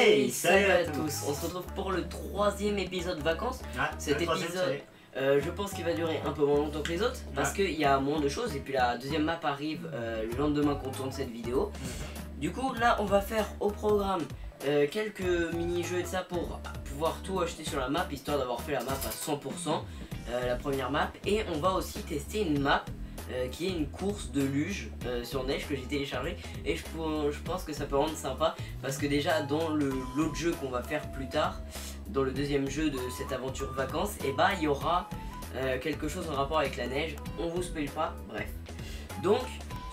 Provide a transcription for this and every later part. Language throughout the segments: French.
Hey, salut à tous. On se retrouve pour le troisième épisode vacances. Cet épisode, je pense qu'il va durer un peu moins longtemps que les autres parce qu'il y a moins de choses et puis la deuxième map arrive le lendemain qu'on tourne cette vidéo. Du coup là on va faire au programme quelques mini-jeux et ça pour pouvoir tout acheter sur la map histoire d'avoir fait la map à 100%, la première map. Et on va aussi tester une map qui est une course de luge sur neige que j'ai téléchargé et je pense que ça peut rendre sympa parce que déjà dans l'autre jeu qu'on va faire plus tard, dans le deuxième jeu de cette aventure vacances, et bah il y aura quelque chose en rapport avec la neige, on vous spoil pas, bref. Donc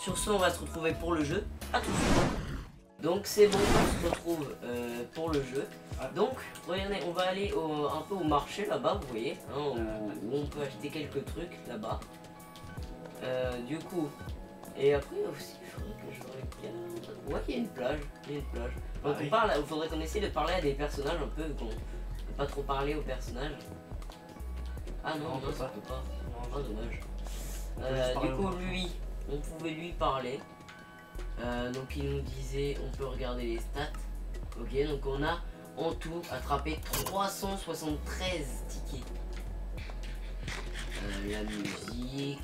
sur ce on va se retrouver pour le jeu, à tout de suite. Donc c'est bon, on se retrouve pour le jeu. Donc regardez, on va aller un peu au marché là-bas, vous voyez, hein, où on peut acheter quelques trucs là-bas. Du coup, et après aussi, il faudrait que je regarde. Ouais, il y a une plage. Donc il faudrait qu'on essaie de parler à des personnages un peu, qu'on peut pas trop parler aux personnages. Ah non, non, ça peut pas. Oh, dommage. Du coup, lui, on pouvait lui parler. Donc il nous disait, on peut regarder les stats. Ok, donc on a en tout attrapé 373 tickets. La musique.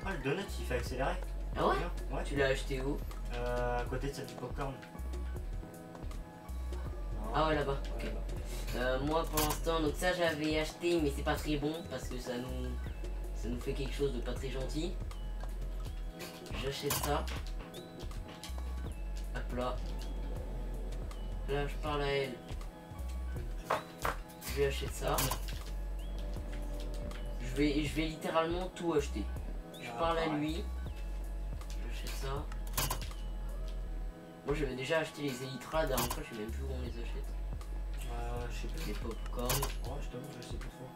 Ah, le donut il fait accélérer. Ah ouais, tu l'as acheté où? À côté de celle du popcorn. Ah ouais, là-bas, ok. Moi pour l'instant, donc ça j'avais acheté mais c'est pas très bon parce que ça nous fait quelque chose de pas très gentil. J'achète ça. Hop là. Là je parle à elle. Je lui achète ça. Je vais littéralement tout acheter. Je parle à lui. J'achète ça. Moi j'avais déjà acheté les Elytra la dernière fois, je sais même plus où on les achète. Je sais plus. Les popcorn. Ouais, je t'avoue, je sais plus trop.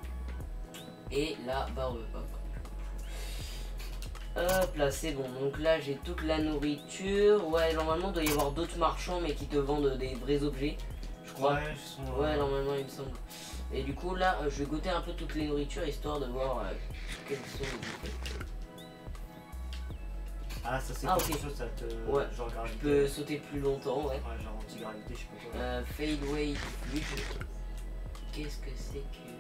Et la barre de papa. Hop là, c'est bon. Donc là j'ai toute la nourriture. Ouais, normalement il doit y avoir d'autres marchands mais qui te vendent des vrais objets. Je crois. Ouais, normalement il me semble. Et du coup là je vais goûter un peu toutes les nourritures histoire de voir quelles sont les effets. Ah ça c'est ok. chose, ça te... Ouais, genre je peux sauter plus longtemps, ouais. Ouais, genre anti-gravité, je sais pas quoi. Fadeway fluide. Qu'est-ce que c'est que...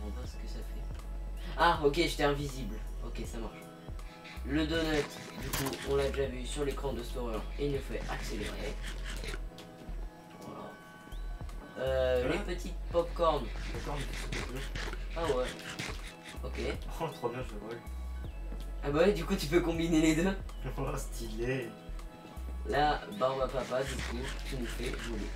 On va voir ce que ça fait. Ah ok, j'étais invisible. Ok, ça marche. Le donut, du coup, on l'a déjà vu sur l'écran de Storer et il nous fait accélérer. Les petites popcorn. Ah ouais. Ok. Oh trop bien, je vole. Ah bah ouais, du coup tu peux combiner les deux. Oh stylé. Là, barbe à papa, du coup, tu nous fais voler.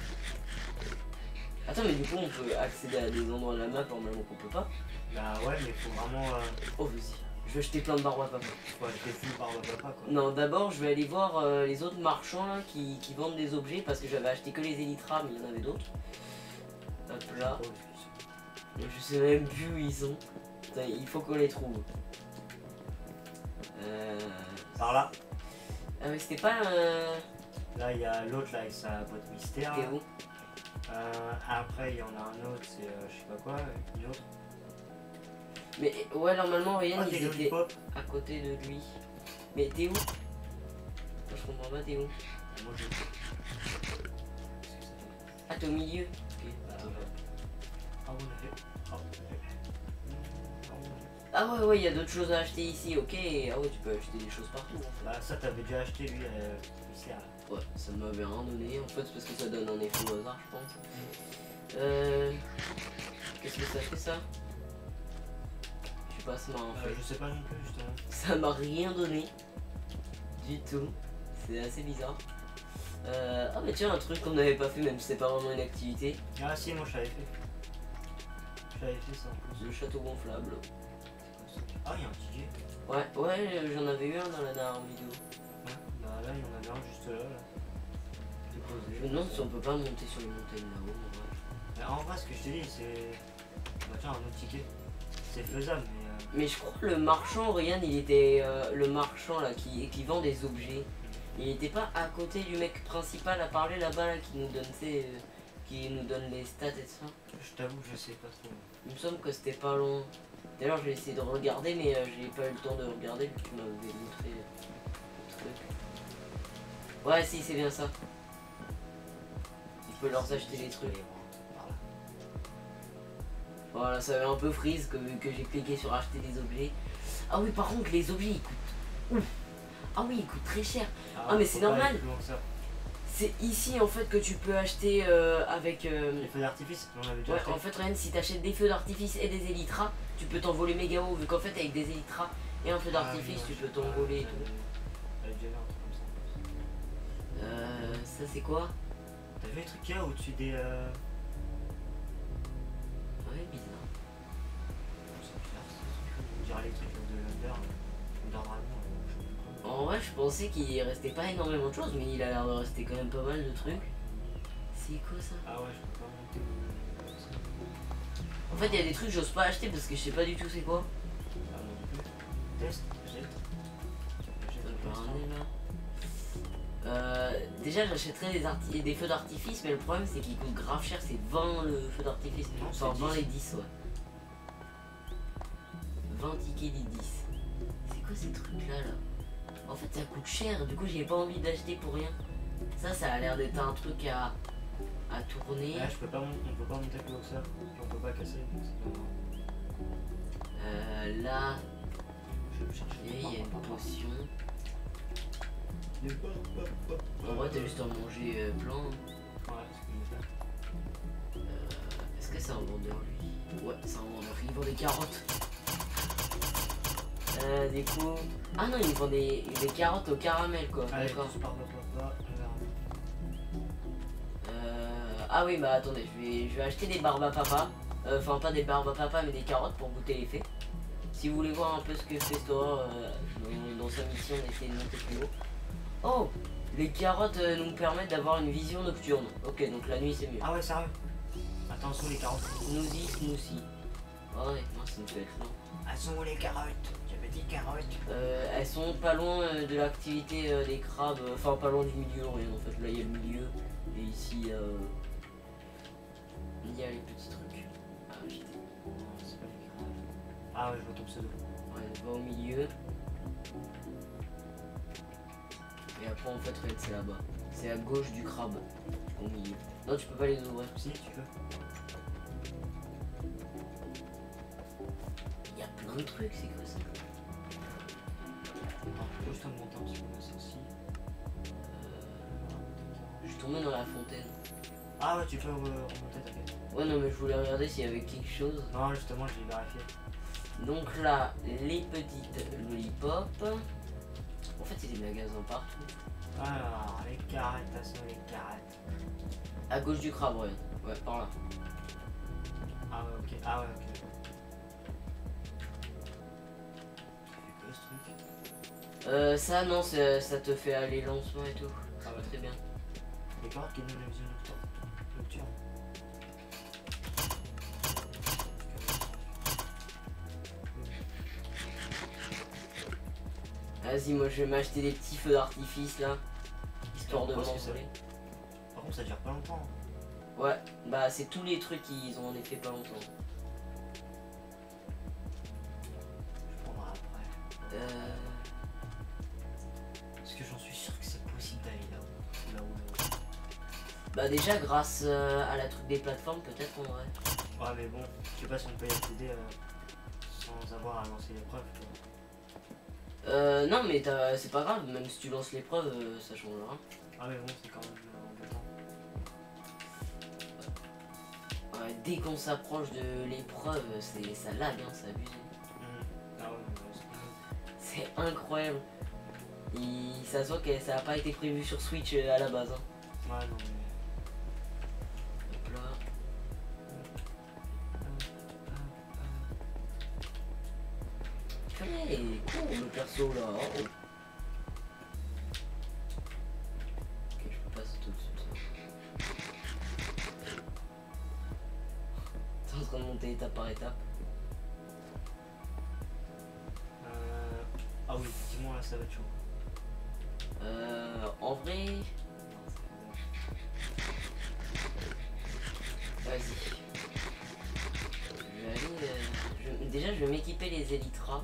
Attends, mais du coup on peut accéder à des endroits de la map normalement qu'on peut pas. Bah ouais, mais il faut vraiment... Oh vas-y, je vais acheter plein de barbes à papa. Faut acheter full barbe à papa quoi. Non, d'abord je vais aller voir les autres marchands là, qui vendent des objets parce que j'avais acheté que les Elytra mais il y en avait d'autres. Hop là. Je sais même plus où ils sont. Putain, il faut qu'on les trouve. Par là. Ah mais c'était pas Là il y a l'autre là avec sa boîte mystère. T'es où? Après il y en a un autre, c'est je sais pas quoi, une autre. Mais ouais, normalement Ryan ils étaient pop. à côté de lui. Mais t'es où? Je comprends pas, t'es où? Moi je... Ah t'es au milieu. Ok, attends. Ah ouais, il y a d'autres choses à acheter ici, ok. Ah ouais, tu peux acheter des choses partout. En fait. Bah ça t'avais déjà acheté lui, mystère. Ouais, ça m'avait rien donné en fait, parce que ça donne un effet au hasard, je pense. Qu'est-ce que ça fait ça? Je sais pas, ça m'a rien fait. Je sais pas non plus justement. Ça m'a rien donné. Du tout. C'est assez bizarre. Ah mais tiens, un truc qu'on n'avait pas fait, même si c'est pas vraiment une activité. Ah si, moi je l'avais fait. Je l'avais fait ça en plus. Le château gonflable. Ah, il y a un ticket. Ouais, j'en avais eu un dans la dernière vidéo. Ouais, bah là il y en avait un juste là. Je me demande si on peut pas monter sur les montagnes là-haut. Mais en vrai, ce que je te dis, c'est... Bah tiens, un autre ticket. C'est faisable, mais... Mais je crois que le marchand, Ryan, il était... le marchand là qui vend des objets. Il était pas à côté du mec principal à parler là-bas là, qui nous donne qui nous donne les stats et tout ça. Je t'avoue que je sais pas trop. Il me semble que c'était pas loin. D'ailleurs, je vais essayer de regarder, mais j'ai pas eu le temps de regarder vu que tu m'avais montré le truc. Ouais, si, c'est bien ça. tu peux leur acheter des trucs. Voilà, ça avait un peu freeze que j'ai cliqué sur acheter des objets. Ah oui, par contre, les objets ils coûtent. Ouf. Ah oui, ils coûtent très cher. Ah mais c'est normal. C'est ici en fait que tu peux acheter avec. Les feux d'artifice, on avait déjà acheté. En fait, rien, si tu achètes des feux d'artifice et des élytras, tu peux t'envoler méga haut. Vu qu'en fait, avec des élytras et un feu d'artifice, tu peux t'envoler et tout. Ça c'est quoi? T'as vu les trucs qu'il y a au-dessus des. Ouais, bizarre. On dirait les trucs de l'Under. En vrai, je pensais qu'il restait pas énormément de choses, mais il a l'air de rester quand même pas mal de trucs. C'est quoi ça? Ah ouais, je peux pas monter. En fait, il y a des trucs que j'ose pas acheter parce que je sais pas du tout c'est quoi. Ah non plus. Test, jette. Déjà j'achèterais des feux d'artifice, mais le problème c'est qu'ils coûtent grave cher, c'est 20 le feu d'artifice. Enfin 20 les 10, ouais. 20 tickets les 10. C'est quoi ces trucs là En fait ça coûte cher, du coup j'ai pas envie d'acheter pour rien. Ça a l'air d'être un truc à tourner. Ouais, on peut pas monter plus haut que ça, et on peut pas casser. Là, il y a une potion. En vrai, t'as juste à en manger plein. Ouais, c'est ce que je vais faire. Est-ce que c'est un vendeur lui? Ouais, c'est un vendeur. Il vend des carottes. Des coups. Ah non, il vend des carottes au caramel quoi. D'accord. Ah oui, bah attendez, je vais acheter des barbes à papa. Enfin, pas des barbes à papa, mais des carottes pour goûter l'effet. Si vous voulez voir un peu ce que fait Stora dans sa mission d'essayer de monter plus haut. Oh, les carottes nous permettent d'avoir une vision nocturne. Ok, donc la nuit c'est mieux. Ah ouais, sérieux? Attention les carottes. Smoothie. Oh ouais, moi ça me fait être long. Elles sont où les carottes? J'avais dit carottes. Elles sont pas loin de l'activité des crabes. Enfin, pas loin du milieu, rien en fait. Là il y a le milieu. Et ici il y a les petits trucs. Ah, c'est pas les crabes. Ah ouais, je vois ton pseudo. Ouais, va au milieu. Et après en fait c'est là-bas. C'est à gauche du crabe. Au milieu. Non, tu peux pas les ouvrir. Si, tu peux. Il y a plein de trucs, c'est quoi ça? Je peux juste monter un petit peu ça aussi. Je suis tombé dans la fontaine. Ah ouais, tu peux remonter, t'inquiète. Ouais, non, mais je voulais regarder s'il y avait quelque chose. Non, justement, j'ai vérifié. Donc là, les petites lollipops. En fait, il y a des magasins partout. Alors, les carettes, attention les carettes. À gauche du crabe, ouais. Ouais, par là. Ah ouais, ok. Ah ouais, ok. Ce truc. Ça, non, ça te fait aller lentement et tout. Ah ouais, très bien. Les carottes qui donnent la vision nocturne. Vas-y, moi je vais m'acheter des petits feux d'artifice là, histoire de m'envoler. Par contre, ça dure pas longtemps. Ouais, bah c'est tous les trucs qui ont en effet pas longtemps. Je prendrai après. Est-ce que j'en suis sûr que c'est possible d'aller là où Bah déjà grâce à la truc des plateformes peut-être en vrai. Ouais mais bon, je sais pas si on peut y accéder sans avoir à lancer l'épreuve. Non mais c'est pas grave, même si tu lances l'épreuve, ça changera. Ah mais bon, c'est quand même embêtant. Ouais, dès qu'on s'approche de l'épreuve, ça lag, hein, c'est abusé. Ah ouais, c'est incroyable. Ça se voit que ça n'a pas été prévu sur Switch à la base. Hein. Ouais, non mais... Hop là. Hey, cool le perso là. Oh. Ok, je peux passer tout dessus ça. T'es en train de monter étape par étape. Ah oui, effectivement là ça va être chaud. En vrai... Vas-y. Je vais aller... Déjà je vais m'équiper les élytras.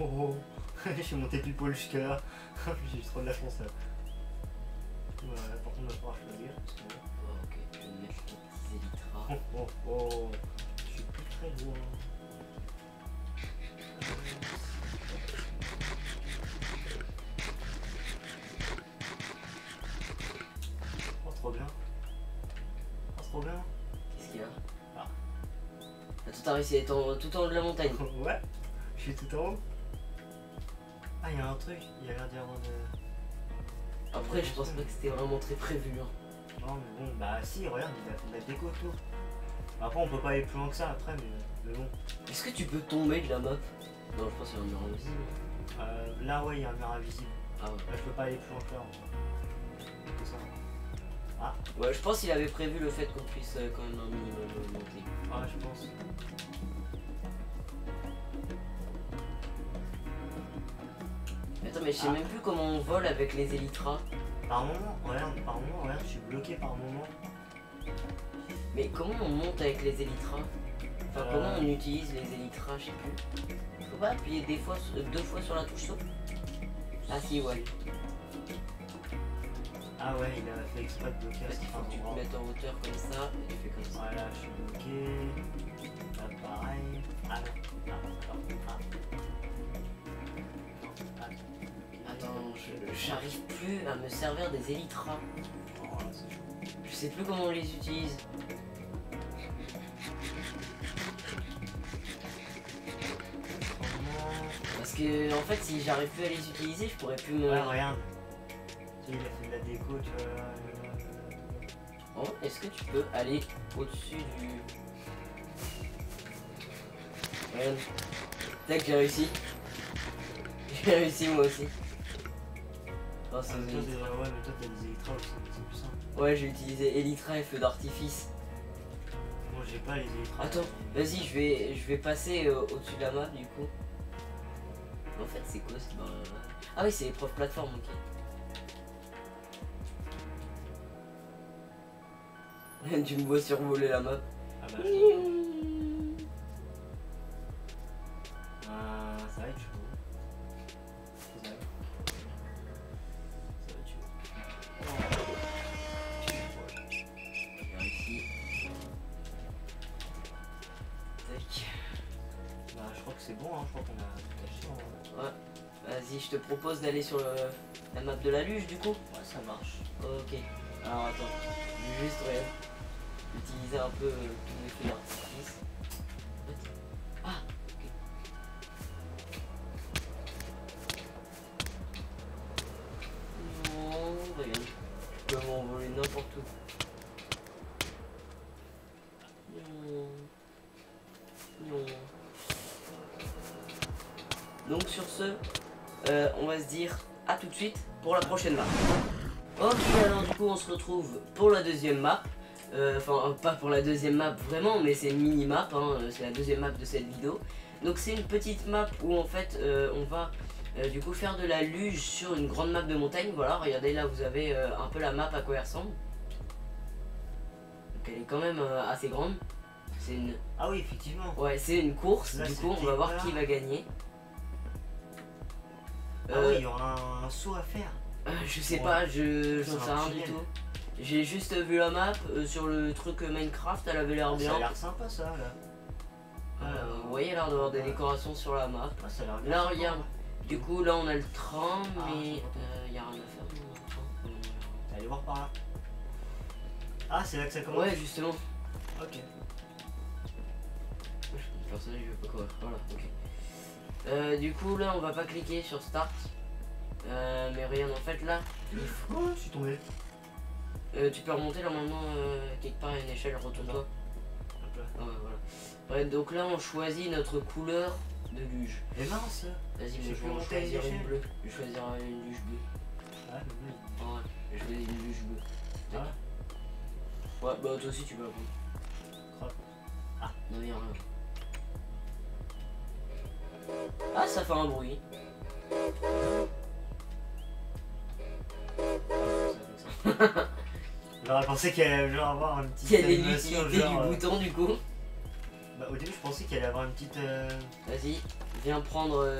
Oh, je suis monté pile poil jusqu'à là. J'ai trop de la chance là. par contre, on va pouvoir choisir. Oh, ok, je vais me mettre les petits élytras. Oh, je suis plus très loin. Oh, trop bien. Oh, trop bien. Qu'est-ce qu'il y a? Ah. Attends, t'as réussi à être tout en haut de la montagne. Ouais, je suis tout en haut. Ah, il y a un truc, il y a l'air d'y avoir de... Après, je pense pas que c'était vraiment très prévu. Hein. Non, mais bon, bah si, regarde, il a fait de la déco autour. Après, on peut pas aller plus loin que ça après, mais bon. Est-ce que tu peux tomber de la map? Non, je pense qu'il y a un mur invisible. Là, ouais, il y a un mur invisible. Ah ouais. Là, je peux pas aller plus loin que là. C'est ça. Ah. Ouais, je pense qu'il avait prévu le fait qu'on puisse quand même un minimum monter. Ah, je pense. Attends, mais je sais même plus comment on vole avec les élytras. Par moment, regarde, je suis bloqué par moment. Mais comment on monte avec les élytras? Enfin, comment on utilise les élytras, je sais plus. Faut pas appuyer deux fois sur la touche saut? Ah si, ouais. Ah ouais, il a fait exprès de bloquer à ce Il faut que tu te mettes en hauteur comme ça, et tu fais comme ça. Voilà, je suis bloqué. Là, pareil. Ah non. Attends, j'arrive plus à me servir des élytras. Oh, c'est chaud. Je sais plus comment on les utilise. Parce que en fait si j'arrive plus à les utiliser je pourrais plus me... Ouais, regarde. Tu sais, il a fait de la déco, tu vois. Oh, est-ce que tu peux aller au-dessus du... Regarde. Tac, j'ai réussi. J'ai réussi moi aussi. Oh, c'est ouais, mais toi t'as des élytras aussi, c'est plus simple. Ouais, j'ai utilisé élytra et feu d'artifice. Moi j'ai pas les élytras. Attends, vas-y, je vais passer au-dessus de la map du coup. En fait, c'est quoi cette barre là? Ah oui, c'est l'épreuve plateforme, ok. Tu me vois survoler la map. Ah bah je ça va être chaud. Ça va être chaud. J'ai réussi. Tac. Bah je crois que c'est bon, hein. Je crois qu'on a tout caché en vrai. Ouais. Vas-y, je te propose d'aller sur la map de la luge du coup. Ouais, ça marche. Ok. Alors attends, je vais juste utiliser un peu tous les feux d'artifice. Ah, ok. Non, regarde. Je peux m'envoler n'importe où. Non. Non. Donc sur ce, on va se dire à tout de suite pour la prochaine map. Ok, alors du coup on se retrouve pour la deuxième map. Enfin pas pour la deuxième map vraiment, mais c'est une mini map, hein, c'est la deuxième map de cette vidéo. Donc c'est une petite map où en fait on va du coup faire de la luge sur une grande map de montagne. Voilà, regardez là vous avez un peu la map à quoi elle ressemble. Donc elle est quand même assez grande. C'est une... Ah oui, effectivement. Ouais, c'est une course, là, du coup on va voir qui va gagner. Ah oui, il y aura un saut à faire. Je sais pas, j'en sais rien du tout. J'ai juste vu la map sur le truc Minecraft, elle avait l'air bien. Ça a l'air sympa ça là. Vous voyez l'air d'avoir des décorations sur la map. Ah, ça a l'air bien Là sympa. regarde, du coup là on a le train, mais il y a rien à faire dans le train. Allez voir par là. Ah, c'est là que ça commence. Ouais, justement. Ok. Le personnage je veux pas courir, voilà, ok. Du coup là on va pas cliquer sur start. Mais regarde, en fait là, Oh, je suis tombé. tu peux remonter normalement quelque part à une échelle, retourne-toi. Hop là. Ouais, voilà. Ouais, donc là on choisit notre couleur de luge. Et mince. Vas-y, J'ai moi je plus vais en monté choisir l'échelle. une bleue. Je vais choisir une luge bleue. Ah, mais oui. Ouais, je vais une luge bleue. Ah, Ouais, bah toi aussi tu peux la prendre. crotte. Non, y'a rien. Ah, ça fait un bruit. J'aurais pensé qu'il allait genre avoir une petite Quelle est animation, l'utilité genre, du bouton du coup? Bah au début je pensais qu'il allait avoir une petite... Vas-y, viens prendre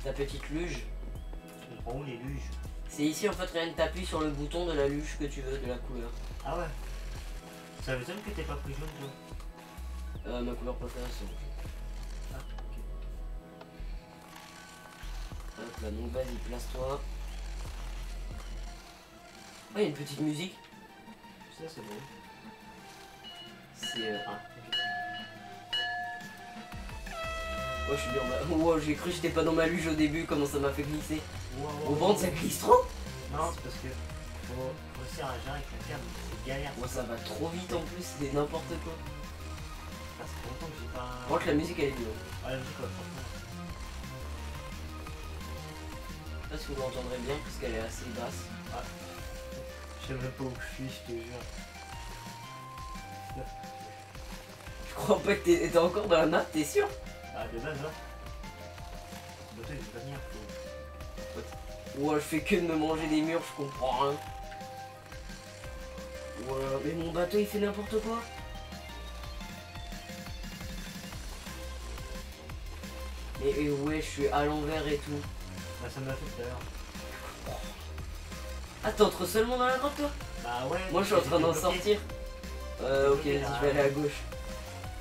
ta petite luge. On prend où les luges? C'est ici en fait, rien que t'appuies sur le bouton de la luge que tu veux, de la couleur. Ah ouais. Ça veut dire que t'es pas pris jaune toi? Ma couleur préférée c'est rouge. Ah ok. Hop là, donc vas-y, place-toi. Ah, il y a une petite musique. Ça c'est beau. C'est... Ah ok. Oh, je suis bien bas. Wow, j'ai cru que j'étais pas dans ma luge au début, comment ça m'a fait glisser. Wow, Au ventre, ça glisse trop. Non, c'est parce que faut réussir à gérer avec la cam, c'est galère. Moi, ça va trop vite en plus, c'est n'importe quoi. Ah, ça fait longtemps que j'ai pas. Par contre, la musique elle est bien. Ah, la musique, ouais, franchement. Je sais pas si vous l'entendrez bien parce qu'elle est assez basse. Ah. Je sais même pas où je suis, je te jure. Je crois pas que t'es encore dans la map, t'es sûr? Ah, de base, là. Le bateau, il veut pas venir, faut. Ouais, je fais que de me manger des murs, je comprends rien. Ouais, mais mon bateau il fait n'importe quoi. Mais ouais, je suis à l'envers et tout. Bah, ça m'a fait tout à l'heure. Ah, t'entres seulement dans la grotte toi? Bah, ouais. Moi je suis en train d'en sortir. Ok, vas-y, je vais aller à gauche.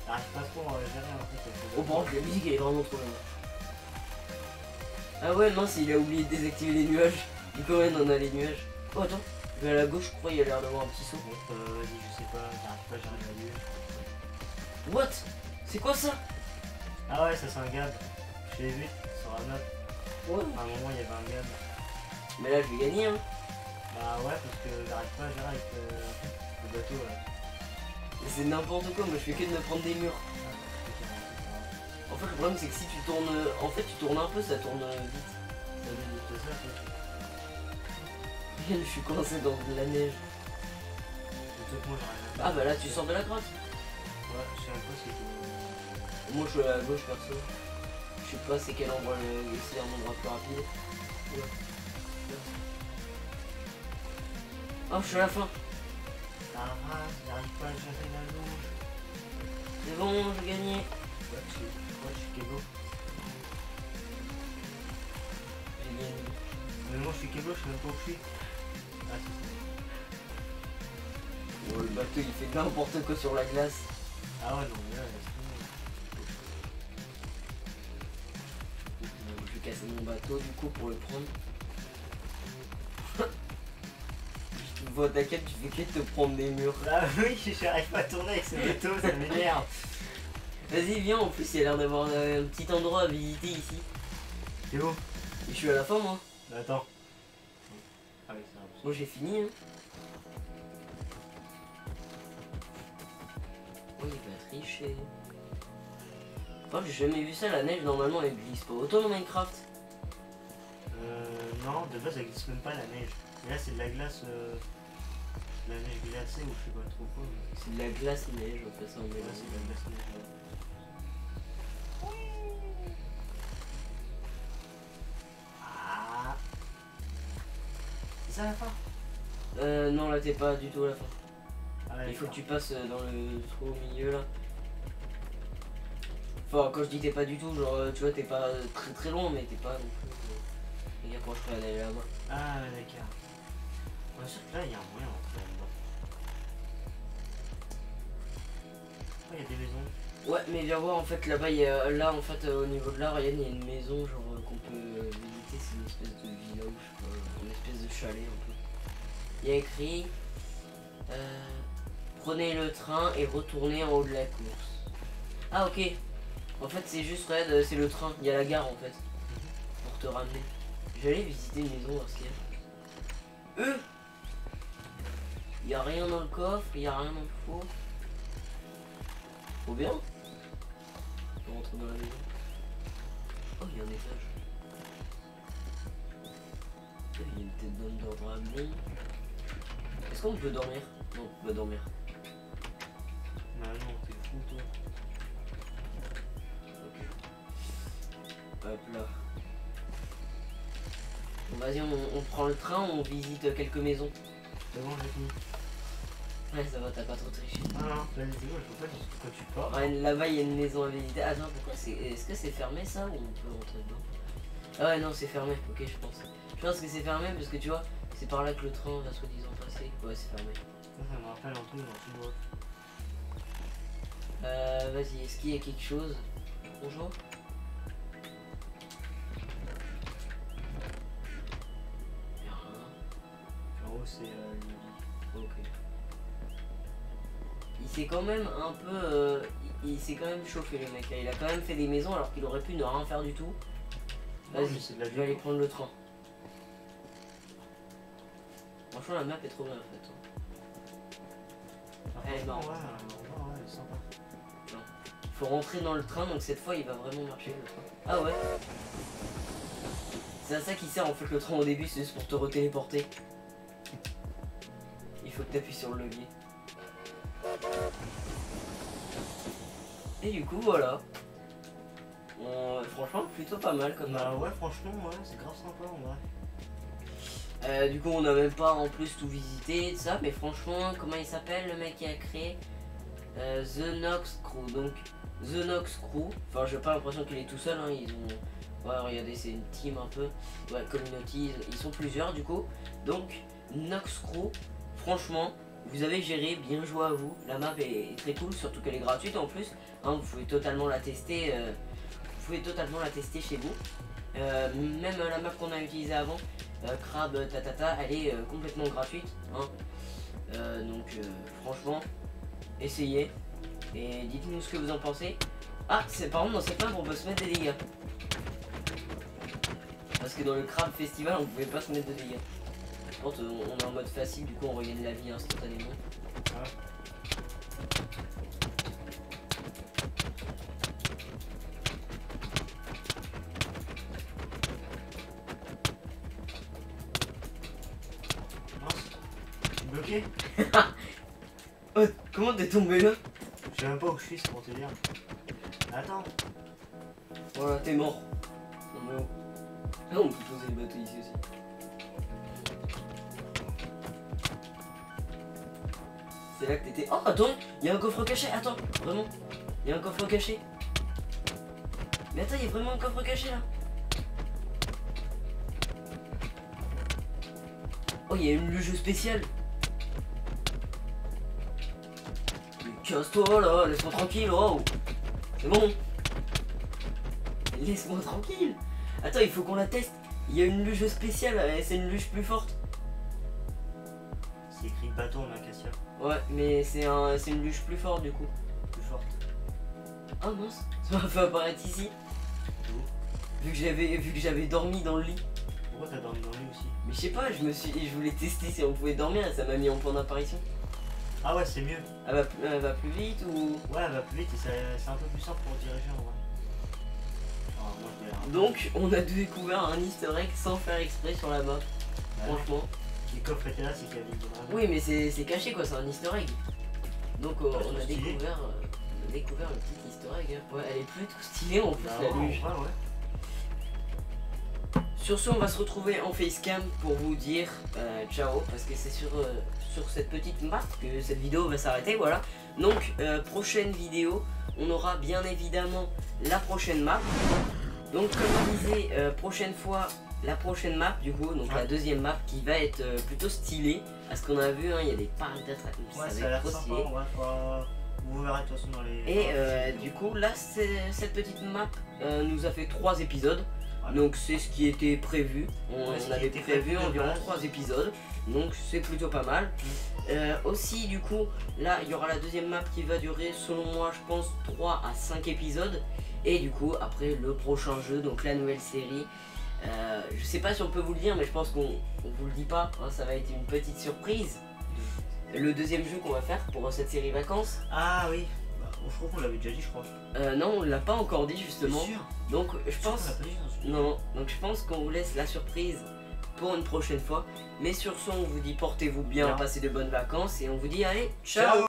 T'arrives pas trop à gérer en fait. Oh, par contre, la musique elle est vraiment trop bien. Ah ouais, mince, il a oublié de désactiver les nuages. Du coup, ouais, on a les nuages. Oh, attends, je vais à la gauche, je crois, il y a l'air d'avoir un petit saut. Vas-y, je sais pas, t'arrives pas à gérer la nuit. What? C'est quoi ça? Ah ouais, ça c'est un gab. Je l'ai vu sur la map. Ouais. À un moment, il y avait un gab. Mais là, je vais gagner, hein. Bah ouais, parce que j'arrive pas à gérer avec le bateau là. Mais c'est n'importe quoi, moi je fais que de me prendre des murs. En fait, le problème c'est que si tu tournes. En fait, tu tournes un peu, ça tourne vite. C'est ça, Je suis coincé dans de la neige. Ah bah là, tu sors de la grotte. Ouais, je sais un peu c'est. Moi je suis à la gauche perso. Je sais pas c'est quel endroit c'est un endroit plus rapide. Ouais. Oh, je suis à la fin. Ah, j'arrive pas à gérer la louche. C'est bon, j'ai gagné. Ouais, je suis Kebo. J'ai gagné. Mais moi je suis Kebo, je sais même pas où je suis. Ah, c'est ça. Oh, le bateau il fait n'importe quoi sur la glace. Ah ouais, non, mais là, laisse Je vais casser mon bateau du coup pour le prendre. Je vois ta quête, tu fais que de te prendre des murs. Ah oui, j'arrive pas à tourner avec ce bateau, ça m'énerve. Vas-y, viens, en plus il y a l'air d'avoir un petit endroit à visiter ici. C'est où? Et je suis à la fin moi. Attends. Ah oui, c'est un Moi j'ai fini. Hein. Oh, il va tricher. Oh, j'ai jamais vu ça, la neige normalement elle glisse pas autant dans Minecraft. Non, de base elle glisse même pas la neige. Mais là c'est de la glace, la neige glacée ou je sais pas trop quoi. Mais... C'est de la glace neige, on fait ça en Là mélange. c'est de la glace neige. Ouais. Ah. C'est ça la fin? Non là t'es pas du tout à la fin. Ah, ouais, Il faut que tu passes dans le trou au milieu là. Enfin quand je dis t'es pas du tout, genre tu vois t'es pas très très loin mais t'es pas non plus. Regarde quand je peux aller là-bas. Ah d'accord. On est sûr que là il y a un moyen d'entrer là-bas. Oh, il y a des maisons. Ouais mais viens voir en fait là-bas, là en fait au niveau de là, regarde il y a une maison genre qu'on peut visiter, c'est une espèce de villa ou je sais pas, une espèce de chalet un peu. Il y a écrit prenez le train et retournez en haut de la course. Ah ok. En fait c'est juste regarde, c'est le train, il y a la gare en fait. Pour te ramener. J'allais visiter une maison voir ce qu'il y a. Il y a rien dans le coffre, il y a rien dans le four. Trop bien. On peut rentrer dans la maison. Oh, il y a un étage. Il y a une tête d'homme dans le dragon. Est-ce qu'on peut dormir? Non, on peut dormir. Bah non, t'es fou toi. Ok. Hop là. Bon, vas-y, on prend le train, on visite quelques maisons. C'est bon, j'ai fini. Ouais, ça va, t'as pas trop triché. Ah non, vas-y, c'est bon, je vois pas du tout quand tu pars. Ouais, là-bas, il y a une maison à visiter. Attends, pourquoi c'est... Est-ce que c'est fermé ça ou on peut rentrer dedans? Ah ouais, non, c'est fermé, ok, je pense. Je pense que c'est fermé parce que tu vois, c'est par là que le train va soi-disant passer. Ouais, c'est fermé. Ça me rappelle un truc dans tout Vas-y, est-ce qu'il y a quelque chose? Bonjour. Y'a rien. En haut, c'est Ok. Il s'est quand même un peu... il s'est quand même chauffé le mec là. Il a quand même fait des maisons alors qu'il aurait pu ne rien faire du tout. Vas-y, je vais aller prendre le train. Franchement, la map est trop bien en fait. Elle est marrante. Ouais, elle est sympa. Non. Il faut rentrer dans le train, donc cette fois il va vraiment marcher le train. Ah ouais. C'est à ça qui sert en fait le train au début, c'est juste pour te retéléporter. Il faut que tu appuies sur le levier. Et du coup voilà. Franchement plutôt pas mal comme bah ouais, franchement ouais, c'est grave sympa en vrai. Du coup on n'a même pas en plus tout visité et tout ça, mais franchement comment il s'appelle le mec qui a créé The Nox Crew. Donc The Nox Crew, enfin j'ai pas l'impression qu'il est tout seul, hein. Ils ont... Ouais regardez, c'est une team un peu. Ouais, community, ils sont plusieurs du coup. Donc Nox Crew, franchement vous avez géré, bien joué à vous. La map est très cool, surtout qu'elle est gratuite en plus, hein. Vous pouvez totalement la tester. Chez vous. Même la map qu'on a utilisée avant, Crab Tatata, elle est complètement gratuite, hein. Franchement, essayez et dites-nous ce que vous en pensez. Ah, c'est par contre dans cette map on peut se mettre des dégâts. Parce que dans le Crab Festival on pouvait pas se mettre de dégâts. Quand on est en mode facile, du coup on regagne la vie instantanément. Ah. Bloqué. Oh, comment t'es tombé là? Je sais même pas où je suis, c'est pour te dire. Attends. Voilà, t'es mort. Non mais oh. Ah, on peut poser le bateau ici aussi. C'est là que t'étais. Oh attends, il y a un coffre caché, attends, vraiment. Il y a un coffre caché. Mais attends, il y a vraiment un coffre caché là. Oh, il y a une luge spéciale. Casse-toi là, laisse-moi tranquille, oh. C'est bon. Laisse-moi tranquille. Attends, il faut qu'on la teste. Il y a une luge spéciale, c'est une luge plus forte. C'est écrit bateau en acacia. Ouais, mais c'est une luge plus forte du coup. Plus forte. Ah mince, ça m'a fait apparaître ici. Vu que j'avais dormi dans le lit. Pourquoi t'as dormi dans le lit aussi? Mais je sais pas, je voulais tester si on pouvait dormir et ça m'a mis en point d'apparition. Ah ouais, c'est mieux. Elle va plus vite ou... Ouais, elle va plus vite et c'est un peu plus simple pour diriger en vrai. Donc on a découvert un easter egg sans faire exprès sur la map. Franchement. Si le coffre était là, c'est qu'il y avait une bonne. Oui mais c'est caché quoi, c'est un easter egg. Donc on a découvert le petit easter egg. Ouais, elle est plutôt stylée en plus la luge. Ouais. Sur ce on va se retrouver en facecam pour vous dire ciao, parce que c'est sur cette petite map que cette vidéo va s'arrêter, voilà. Donc prochaine vidéo, on aura bien évidemment la prochaine map. Donc comme je disais, prochaine fois la prochaine map du coup, donc la deuxième map qui va être plutôt stylée. À ce qu'on a vu, hein, il y a des parcs d'attractions, ouais, ça va être trop stylé. Vous verrez de toute façon dans les... Et du coup là cette petite map nous a fait 3 épisodes. Donc c'est ce qui était prévu. On avait prévu environ 3 épisodes. Donc c'est plutôt pas mal. Aussi du coup là il y aura la deuxième map qui va durer selon moi je pense 3 à 5 épisodes. Et du coup après le prochain jeu, donc la nouvelle série. Je sais pas si on peut vous le dire mais je pense qu'on vous le dit pas, hein, ça va être une petite surprise. Le deuxième jeu qu'on va faire pour cette série vacances. Ah oui, je crois qu'on l'avait déjà dit je crois. Non on l'a pas encore dit justement. Sûr. Donc je pense... Non, donc je pense qu'on vous laisse la surprise pour une prochaine fois. Mais sur ce on vous dit portez-vous bien, passez de bonnes vacances et on vous dit allez, ciao.